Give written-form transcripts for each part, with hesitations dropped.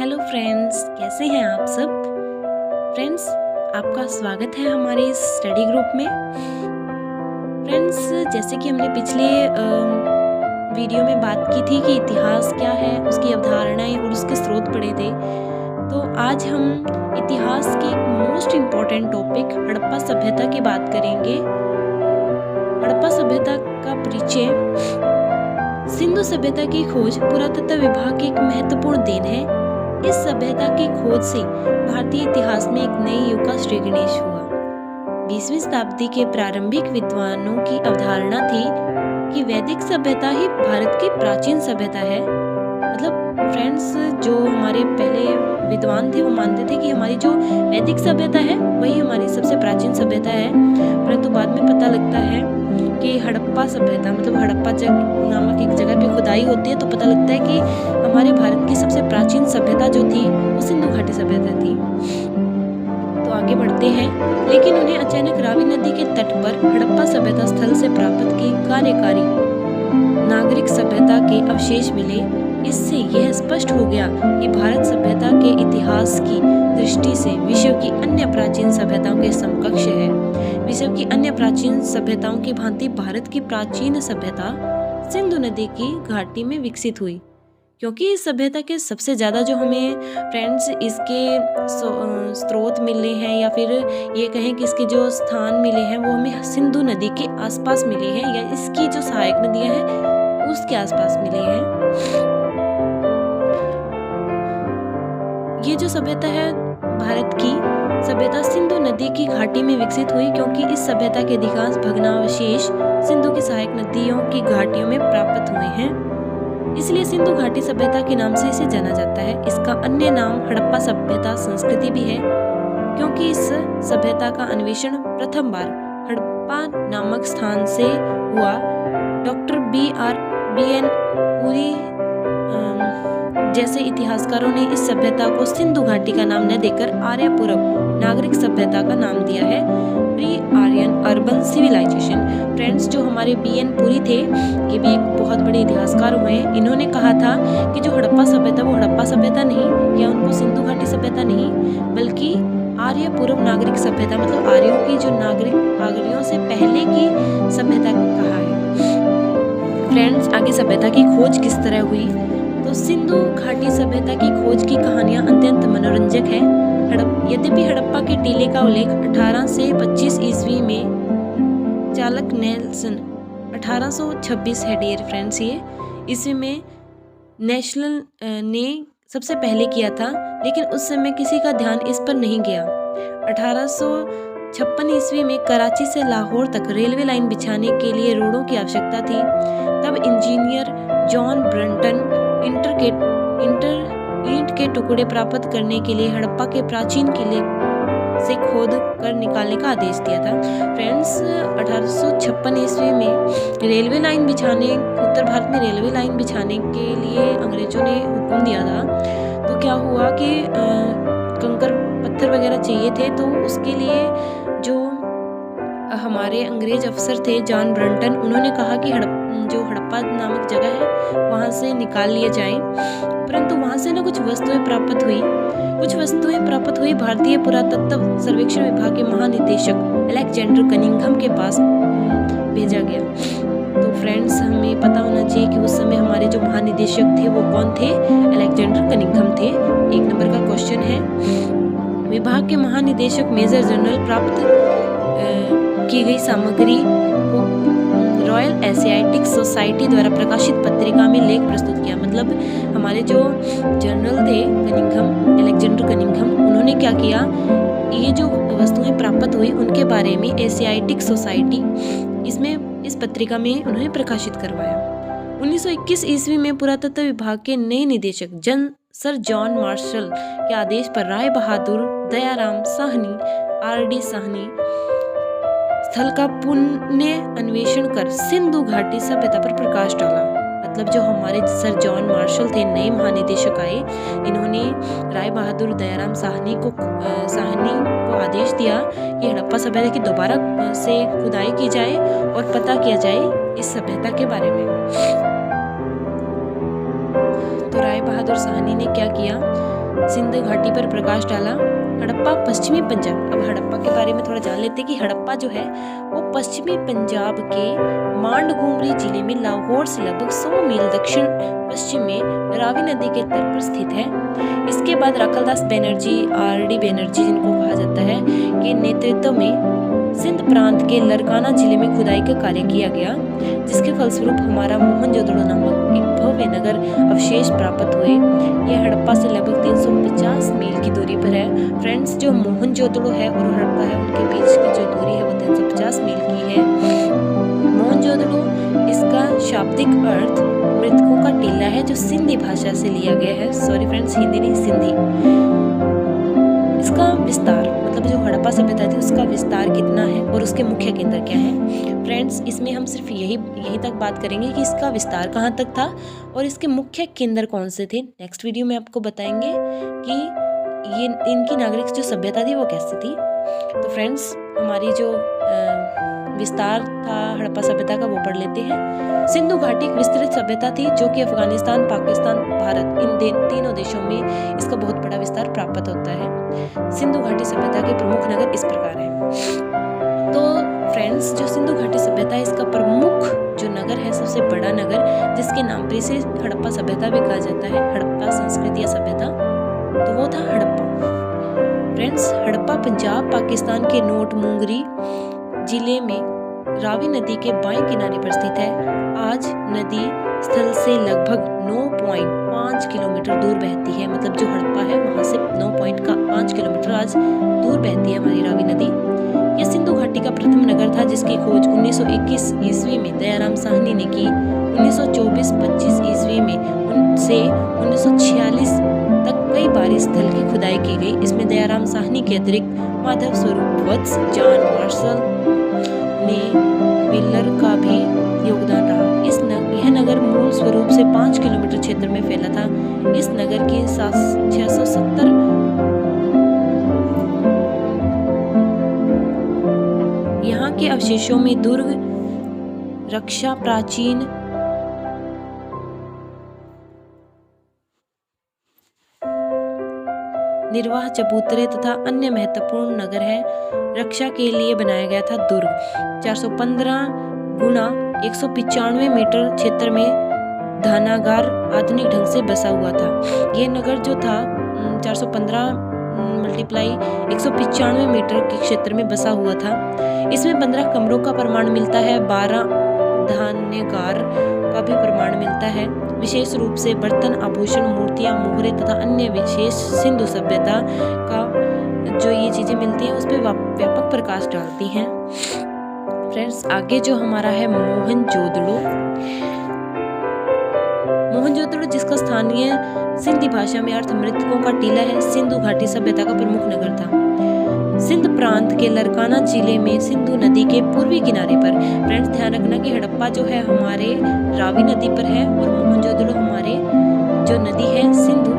Hello friends, कैसे हैं आप सब। फ्रेंड्स, आपका स्वागत है हमारे इस स्टडी ग्रुप में। फ्रेंड्स, जैसे कि हमने पिछले वीडियो में बात की थी कि इतिहास क्या है, उसकी अवधारणाएं और उसके स्रोत पढ़े थे, तो आज हम इतिहास के एक मोस्ट इम्पॉर्टेंट टॉपिक हड़प्पा सभ्यता की बात करेंगे। हड़प्पा सभ्यता का परिचय। सिंधु सभ्यता की खोज पुरातत्व विभाग की एक महत्वपूर्ण देन है। इस सभ्यता की खोज से भारतीय इतिहास में एक नई युग का श्री गणेश हुआ। 20वीं शताब्दी के प्रारंभिक विद्वानों की अवधारणा थी कि वैदिक सभ्यता ही भारत की प्राचीन सभ्यता है। मतलब फ्रेंड्स, जो हमारे पहले विद्वान थे वो मानते थे कि हमारी जो वैदिक सभ्यता है वही हमारी सबसे प्राचीन सभ्यता है। परंतु बाद में पता लगता है कि हड़प्पा सभ्यता, मतलब हड़प्पा नामक एक जगह पे खुदाई होती है तो पता लगता है कि हमारे भारत की सबसे प्राचीन सभ्यता जो थी वो सिंधु घाटी सभ्यता थी। तो आगे बढ़ते हैं, लेकिन उन्हें अचानक रावी नदी के तट पर हड़प्पा सभ्यता स्थल से प्राप्त की कार्यकारी नागरिक सभ्यता के अवशेष मिले। इससे यह स्पष्ट हो गया कि भारत सभ्यता के इतिहास की दृष्टि से विश्व की अन्य प्राचीन सभ्यताओं के समकक्ष है। विश्व की अन्य प्राचीन सभ्यताओं की भांति भारत की प्राचीन सभ्यता सिंधु नदी की घाटी में विकसित हुई, क्योंकि इस सभ्यता के सबसे ज़्यादा जो हमें फ्रेंड्स इसके स्रोत मिले हैं या फिर ये कहें कि इसके जो स्थान मिले हैं वो हमें सिंधु नदी के आसपास मिले हैं, या इसकी जो सहायक नदियाँ हैं उसके आसपास मिले हैं। ये जो सभ्यता है भारत की सभ्यता सिंधु नदी की घाटी में विकसित हुई, क्योंकि इस सभ्यता के अधिकांश भग्नावशेष सिंधु की सहायक नदियों की घाटियों में प्राप्त हुए हैं। इसलिए सिंधु घाटी सभ्यता के नाम से इसे जाना जाता है। इसका अन्य नाम हड़प्पा सभ्यता संस्कृति भी है, क्योंकि इस सभ्यता का अन्वेषण प्रथम बार हड़प्पा नामक स्थान से हुआ। डॉक्टर BN पुरी जैसे इतिहासकारों ने इस सभ्यता को सिंधु घाटी का नाम न देकर आर्यपुरम नागरिक सभ्यता का नाम दिया है, pre Aryan urban civilization. Friends, जो हमारे BN पुरी थे, ये भी एक बहुत बड़े इतिहासकार हुए हैं। इन्होंने कहा था कि जो हड़प्पा सभ्यता वो हड़प्पा सभ्यता नहीं, या उनको सिंधु घाटी सभ्यता नहीं, बल्कि आर्यपुरम नागरिक सभ्यता, मतलब आर्यों की जो आर्यों से पहले की सभ्यता कहा है। फ्रेंड्स, आगे सभ्यता की खोज किस तरह हुई, तो सिंधु घाटी सभ्यता की खोज की कहानियां अत्यंत मनोरंजक है। यद्यपि हड़प्पा के टीले का उल्लेख 18 से 25 ईस्वी में चालक नेल्सन 1826 है डियर फ्रेंड्स, ये ईस्वी में नेशनल ने सबसे पहले किया था, लेकिन उस समय किसी का ध्यान इस पर नहीं गया। 1856 ईस्वी में कराची से लाहौर तक रेलवे लाइन बिछाने के लिए रोडों की आवश्यकता थी। तब इंजीनियर जॉन ब्रंटन ईंट के टुकड़े प्राप्त करने के लिए हड़प्पा के प्राचीन किले से खोद कर निकालने का आदेश दिया था। फ्रेंड्स, 1856 ईस्वी में रेलवे लाइन बिछाने, उत्तर भारत में रेलवे लाइन बिछाने के लिए अंग्रेजों ने हुक्म दिया था। तो क्या हुआ कि कंकड़ पत्थर वगैरह चाहिए थे, तो उसके लिए जो हमारे अंग्रेज अफसर थे जॉन ब्रंटन, उन्होंने कहा कि जो हड़प्पा नामक जगह है वहाँ से निकाल लिए जाएं। परंतु वहाँ से ना कुछ वस्तुएं प्राप्त हुई। भारतीय पुरातत्व सर्वेक्षण विभाग के महानिदेशक अलेक्जेंडर कनिंघम के पास भेजा गया। तो फ्रेंड्स, हमें पता होना चाहिए कि उस समय हमारे जो महानिदेशक थे वो कौन थे, अलेक्जेंडर कनिंघम थे। 1 नंबर का क्वेश्चन है। विभाग के महानिदेशक मेजर जनरल प्राप्त की गई सामग्री को रॉयल एशियाटिक सोसाइटी द्वारा प्रकाशित पत्रिका में लेख प्रस्तुत किया। मतलब हमारे जो जनरल थे अलेक्जेंडर कनिंघम, उन्होंने क्या किया, ये जो वस्तुएं प्राप्त हुई उनके बारे में एशियाटिक सोसाइटी इस पत्रिका में उन्होंने प्रकाशित करवाया। 1921 ईस्वी में पुरातत्व विभाग के नए निदेशक सर जॉन मार्शल के आदेश पर राय बहादुर दयाराम साहनी RD साहनी स्थल का पुण्य अन्वेषण कर सिंधु घाटी सभ्यता पर प्रकाश डाला। मतलब जो हमारे सर जॉन मार्शल थे, नए महानिदेशक आए, इन्होंने राय बहादुर दयाराम साहनी को आदेश दिया कि हड़प्पा सभ्यता की दोबारा से खुदाई की जाए और पता किया जाए इस सभ्यता के बारे में। तो राय बहादुर साहनी ने क्या किया, सिंध घाटी पर प्रकाश डाला। हड़प्पा पश्चिमी पंजाब। अब हड़प्पा के बारे में थोड़ा जान लेते हैं कि हड़प्पा जो है वो पश्चिमी पंजाब के मांडगोमरी जिले में लाहौर से लगभग 100 मील दक्षिण पश्चिम में रावी नदी के तट पर स्थित है। इसके बाद राखलदास बनर्जी, आर.डी. बनर्जी जिनको कहा जाता है, के नेतृत्व में सिंध प्रांत के लरकाना जिले में खुदाई का कार्य किया गया, जिसके फलस्वरूप हमारा मोहनजोदड़ो नामक एक भव्य नगर अवशेष प्राप्त हुए। यह हड़प्पा से लगभग 350 मील की दूरी पर है। फ्रेंड्स, जो मोहनजोदड़ो है और हड़प्पा है उनके बीच की जो दूरी है वो 350 मील की है। मोहनजोदड़ो इसका शाब्दिक अर्थ मृतकों का टीला है, जो सिंधी भाषा से लिया गया है। सॉरी फ्रेंड्स, हिंदी नहीं, सिंधी। इसका विस्तार मतलब जो हड़प्पा सभ्यता थी उसका विस्तार कितना है और उसके मुख्य केंद्र क्या है। फ्रेंड्स, इसमें हम सिर्फ यही तक बात करेंगे कि इसका विस्तार कहाँ तक था और इसके मुख्य केंद्र कौन से थे। नेक्स्ट वीडियो में आपको बताएंगे कि ये इनकी नागरिक जो सभ्यता थी वो कैसी थी। तो फ्रेंड्स, हमारी जो विस्तार था हड़प्पा सभ्यता का वो पढ़ लेते हैं। सिंधु घाटी एक विस्तृत सभ्यता थी जो कि अफगानिस्तान, पाकिस्तान, भारत इन तीनों देशों में इसका बहुत बड़ा विस्तार प्राप्त होता है। सिंधु घाटी सभ्यता के प्रमुख नगर इस प्रकार हैं। तो फ्रेंड्स, जो सिंधु घाटी सभ्यता है इसका प्रमुख जो नगर है, सबसे बड़ा नगर जिसके नाम पर इसे हड़प्पा सभ्यता भी कहा जाता है, हड़प्पा संस्कृति या सभ्यता, तो वो था हड़प्पा। फ्रेंड्स, हड़प्पा पंजाब पाकिस्तान के नोट मुंगरी जिले में रावी नदी के बाएं किनारे पर स्थित है। आज नदी स्थल से लगभग 9.5 किलोमीटर दूर बहती है। मतलब जो हड़प्पा है वहां से 9.5 किलोमीटर आज दूर बहती है हमारी रावी नदी। यह सिंधु घाटी का प्रथम नगर था जिसकी खोज 1921 ईस्वी में दयाराम साहनी ने की। 1924-25 ईस्वी में से 1946 तक कई बार इस स्थल की खुदाई की गई। इसमें दयाराम साहनी के अतिरिक्त माधव स्वरूप वत्स, जॉन मार्शल ने विलर का भी योगदान रहा। यह नगर मूल स्वरूप से 5 किलोमीटर क्षेत्र में फैला था। इस नगर की 670 यहाँ के अवशेषों में दुर्ग, रक्षा, प्राचीन निर्वाह, चबूतरे तथा अन्य महत्वपूर्ण नगर है। रक्षा के लिए बनाया गया था दुर्ग। 415 गुना 195 मीटर क्षेत्र में धानागार आधुनिक ढंग से बसा हुआ था। यह नगर जो था 415 मल्टीप्लाई 195 मीटर के क्षेत्र में बसा हुआ था। इसमें 15 कमरों का प्रमाण मिलता है, 12 धान्यगार का भी प्रमाण मिलता है। विशेष रूप से बर्तन, आभूषण, मूर्तियां, मोहरे तथा अन्य विशेष सिंधु सभ्यता का जो ये चीजें मिलती हैं उस पर व्यापक प्रकाश डालती हैं। फ्रेंड्स, आगे जो हमारा है मोहनजोदड़ो। मोहनजोदड़ो जिसका स्थानीय सिंधी भाषा में अर्थ मृतकों का टीला है, सिंधु घाटी सभ्यता का प्रमुख नगर था। सिंध प्रांत के लरकाना जिले में सिंधु नदी के पूर्वी किनारे पर। फ्रेंड्स, ध्यान रखना कि हड़प्पा जो है हमारे रावी नदी पर है और मोहनजोदड़ो हमारे जो नदी है सिंधु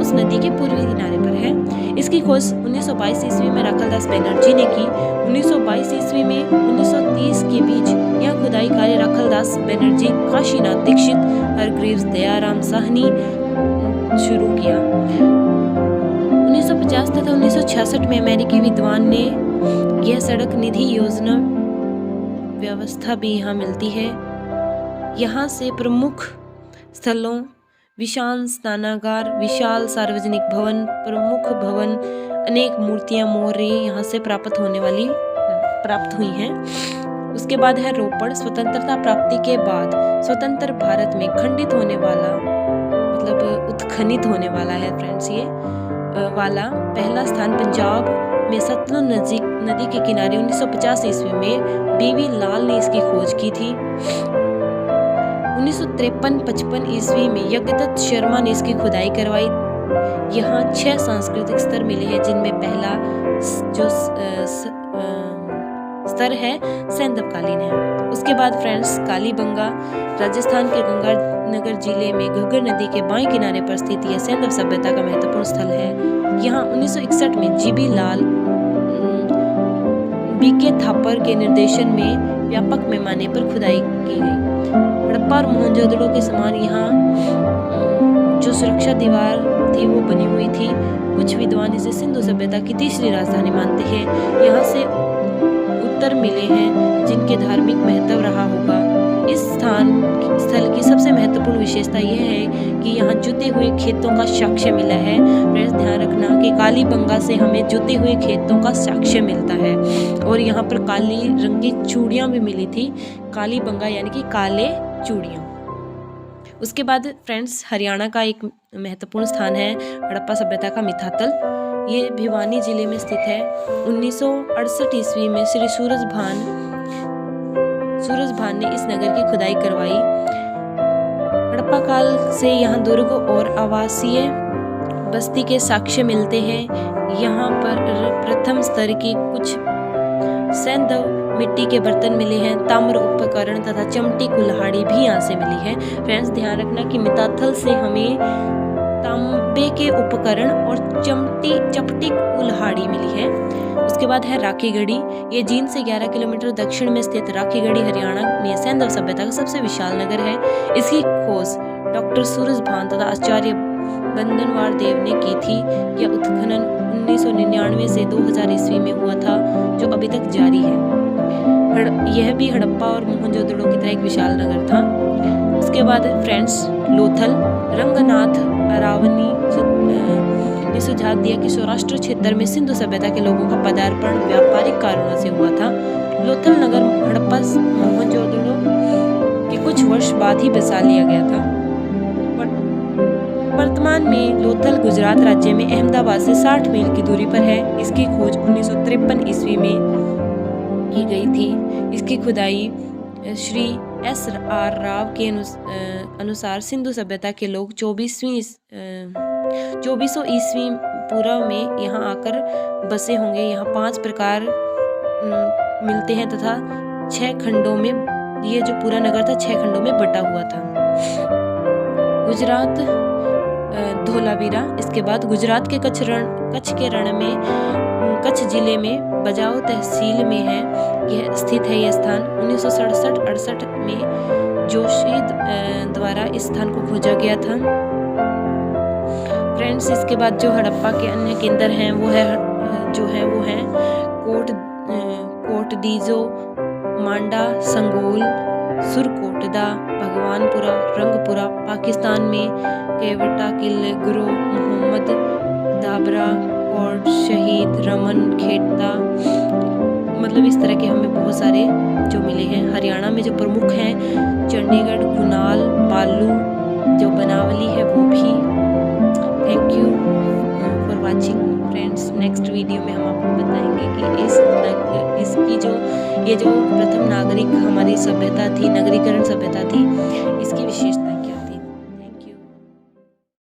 उस नदी के पूर्वी किनारे पर है। इसकी खोज 1922 ईस्वी में राखलदास बनर्जी ने की। 1922 ईस्वी में 1930 के बीच यह खुदाई कार्य राखलदास बनर्जी, काशीनाथ दीक्षित, हरग्रीव्स, दयाराम साहनी शुरू किया। 1950 तथा 1966 में अमेरिकी विद्वान ने यह सड़क निधि योजना व्यवस्था भी यहाँ मिलती है। यहाँ से प्रमुख स्थलों विशाल स्नानागार, विशाल सार्वजनिक भवन, प्रमुख भवन, अनेक मूर्तियां, मोहरे यहाँ से प्राप्त हुई हैं। उसके बाद है रोपड़। स्वतंत्रता प्राप्ति के बाद स्वतंत्र भारत में खंडित होने वाला मतलब उत्खनित होने वाला है फ्रेंड्स ये वाला पहला स्थान पंजाब में सतलुज नदी के किनारे 1950 ईस्वी में बीवी लाल ने इसकी खोज की थी। 1953-55 ईस्वी में यज्ञदत्त शर्मा ने इसकी खुदाई करवाई। यहाँ 6 सांस्कृतिक स्तर मिले हैं, जिनमें पहला जो स्तर है सैंधवकालीन है। उसके बाद फ्रेंड्स कालीबंगा, राजस्थान के गंगानगर जिले में घग्गर नदी के बाएं किनारे पर स्थित यह सैंधव सभ्यता का महत्वपूर्ण स्थल है। यहाँ 1961 में जीबी लाल बीके थापर के निर्देशन में व्यापक पैमाने पर खुदाई की गई। हड़प्पा और मोहनजोदड़ो के समान यहाँ जो सुरक्षा दीवार थी वो बनी हुई थी। कुछ विद्वान इसे सिंधु सभ्यता की तीसरी राजधानी मानते हैं। यहाँ से उत्तर मिले हैं जिनके धार्मिक महत्व रहा होगा। इस स्थल की सबसे महत्वपूर्ण विशेषता यह है कि यहाँ जुते हुए खेतों का साक्ष्य मिला है। फ्रेंड्स ध्यान रखना कि कालीबंगा से हमें जुते हुए खेतों का साक्ष्य मिलता है और यहाँ पर काली रंग की चूड़ियाँ भी मिली थी। कालीबंगा यानी कि काले चूड़ियाँ। उसके बाद फ्रेंड्स हरियाणा का एक महत्वपूर्ण स्थान है हड़प्पा सभ्यता का मिताथल। ये भिवानी जिले में स्थित है। 1968 ईस्वी में श्री सूरजभान ने इस नगर की खुदाई करवाई। हड़प्पा काल से यहाँ दुर्ग और आवासीय बस्ती के साक्ष्य मिलते हैं। यहाँ पर प्रथम स्तर की कुछ सैंधव मिट्टी के बर्तन मिले हैं। ताम्र उपकरण तथा चमटी कुल्हाड़ी भी यहाँ से मिली है। फ्रेंड्स ध्यान रखना कि मिताथल से हमें तांबे के उपकरण और चपटी कुल्हाड़ी मिली है। उसके बाद है राखीगढ़ी। ये जींद से 11 किलोमीटर दक्षिण में स्थित राखीगढ़ी हरियाणा में सैंधव सभ्यता का सबसे विशाल नगर है। इसकी खोज डॉक्टर सूरजभान तथा आचार्य बंदनवार देव ने की थी। यह उत्खनन 1999 से 2000 ईस्वी में हुआ था, जो अभी तक जारी है। यह भी हड़प्पा और मोहनजोदड़ो की तरह एक विशाल नगर था। उसके बाद फ्रेंड्स लोथल। रंगनाथ अरावनी ने सुझाव दिया कि सौराष्ट्र क्षेत्र में सिंधु सभ्यता के लोगों का पदार्पण व्यापारिक कारणों से हुआ था। लोथल नगर हड़प्पा मोहनजोदड़ो के कुछ वर्ष बाद ही बसा लिया गया था। वर्तमान में लोथल गुजरात राज्य में अहमदाबाद से 60 मील की दूरी पर है। इसकी खोज 1953 ईस्वी में की गई थी। इसकी खुदाई श्री S.R. राव के अनुसार सिंधु सभ्यता के लोग 2400 ईस्वी पूर्व में यहाँ आकर बसे होंगे। यहाँ 5 प्रकार मिलते हैं तथा 6 खंडों में ये जो पूरा नगर था 6 खंडों में बटा हुआ था। गुजरात धोलावीरा। इसके बाद गुजरात के कच्छ जिले में बजाओ तहसील में है यह स्थित है। यह स्थान 1967-68 में जोशी द्वारा इस स्थान को खोजा गया था। फ्रेंड्स इसके बाद जो हड़प्पा के अन्य केंद्र हैं वो है कोटदीजो, मांडा, संगोल, सुरकोटदा, भगवानपुरा, रंगपुरा। पाकिस्तान में केवटा, किले, गुरु मोहम्मद, दाबरा और शहीद, रमन, खेड़ता, मतलब इस तरह के हमें बहुत सारे जो मिले हैं। हरियाणा में जो प्रमुख हैं चंडीगढ़, कुनाल, पालू, जो बनावली है वो भी। Thank you for watching friends. Next video में हम आपको बताएंगे कि इसकी जो प्रथम नागरिक हमारी सभ्यता थी, नगरीकरण सभ्यता